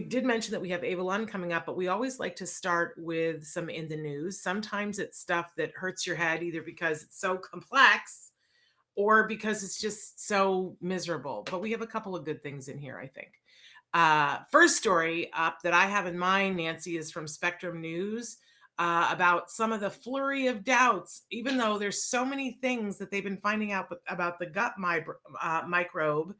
did mention that we have Avalon coming up, but we always like to start with some in the news. Sometimes it's stuff that hurts your head either because it's so complex or because it's just so miserable. But we have a couple of good things in here, I think. First story up that I have in mind, Nancy, is from Spectrum News about some of the flurry of doubts, even though there's so many things that they've been finding out about the microbe.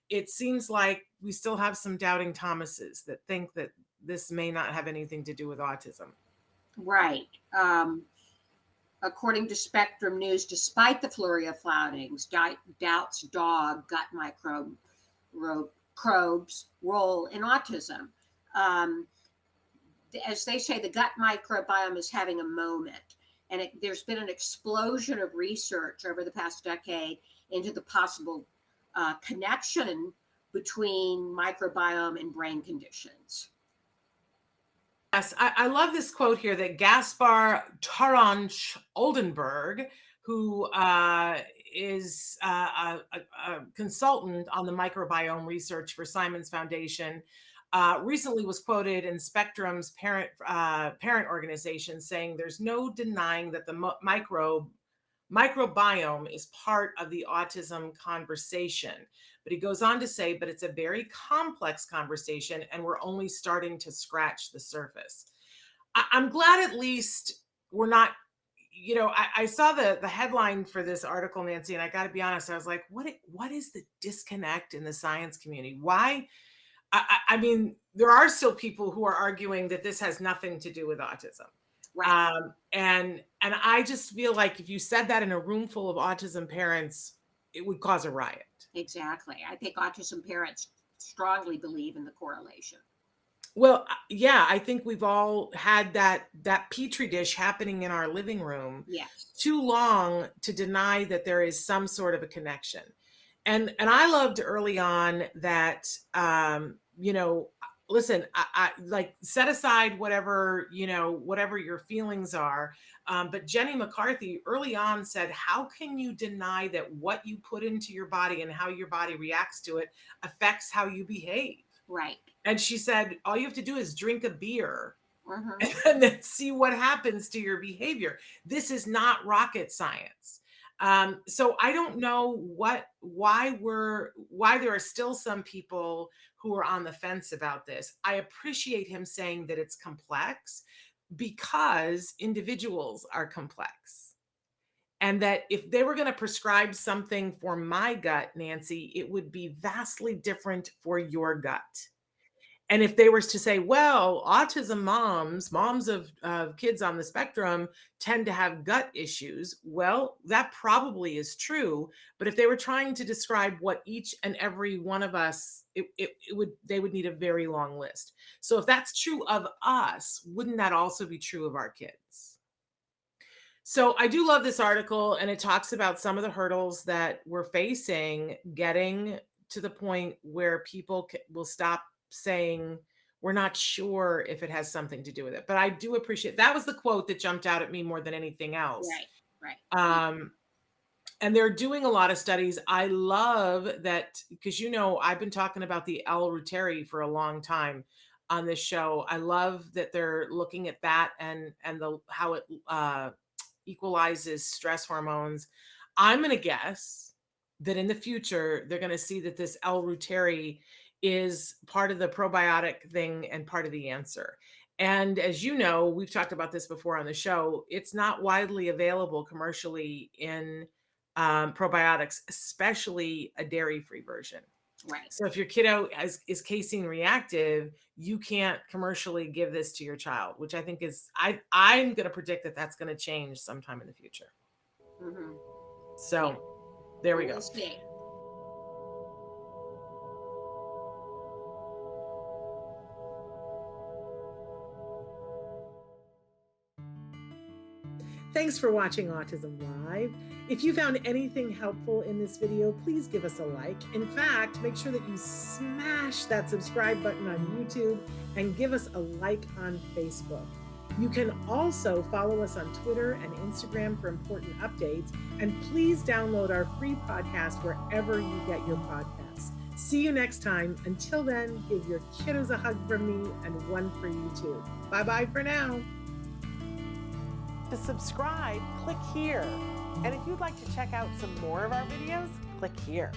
It seems like we still have some doubting Thomases that think that this may not have anything to do with autism. Right. According to Spectrum News, despite the flurry of findings, doubts dog gut microbes role in autism. As they say, the gut microbiome is having a moment, and there's been an explosion of research over the past decade into the possible connection between microbiome and brain conditions. Yes, I love this quote here that Gaspar Taranch Oldenburg, who is a consultant on the microbiome research for Simon's Foundation, recently was quoted in Spectrum's parent organization saying there's no denying that the microbiome is part of the autism conversation. But he goes on to say, but it's a very complex conversation and we're only starting to scratch the surface. I'm glad at least we're not, I saw the headline for this article, Nancy, and I got to be honest, I was like, what is the disconnect in the science community? Why? I mean, there are still people who are arguing that this has nothing to do with autism. Right. And I just feel like if you said that in a room full of autism parents, it would cause a riot. Exactly. I think autism parents strongly believe in the correlation. Well, yeah, I think we've all had that petri dish happening in our living room too long to deny that there is some sort of a connection. And I loved early on that, listen, I like set aside whatever your feelings are. But Jenny McCarthy early on said, how can you deny that what you put into your body and how your body reacts to it affects how you behave? Right. And she said, all you have to do is drink a beer and then see what happens to your behavior. This is not rocket science. So I don't know why there are still some people who are on the fence about this. I appreciate him saying that it's complex because individuals are complex. And that if they were going to prescribe something for my gut, Nancy, it would be vastly different for your gut. And if they were to say, well, autism moms of kids on the spectrum tend to have gut issues, well, that probably is true. But if they were trying to describe what each and every one of us, they would need a very long list. So if that's true of us, wouldn't that also be true of our kids? So I do love this article, and it talks about some of the hurdles that we're facing getting to the point where people will stop saying we're not sure if it has something to do with it. But I do appreciate that was the quote that jumped out at me more than anything else. Right. And they're doing a lot of studies. I love that because I've been talking about the L-reuteri for a long time on this show. I love that they're looking at that and how it equalizes stress hormones. I'm going to guess that in the future they're going to see that this L-reuteri is part of the probiotic thing and part of the answer. And as you know, we've talked about this before on the show, it's not widely available commercially in probiotics, especially a dairy-free version. Right. So if your kiddo is casein reactive, you can't commercially give this to your child, which I think is, I'm going to predict that that's going to change sometime in the future. So there we go. We'll see. Thanks for watching Autism Live. If you found anything helpful in this video, please give us a like. In fact, make sure that you smash that subscribe button on YouTube and give us a like on Facebook. You can also follow us on Twitter and Instagram for important updates. And please download our free podcast wherever you get your podcasts. See you next time. Until then, give your kiddos a hug from me and one for you too. Bye-bye for now. To subscribe, click here. And if you'd like to check out some more of our videos, click here.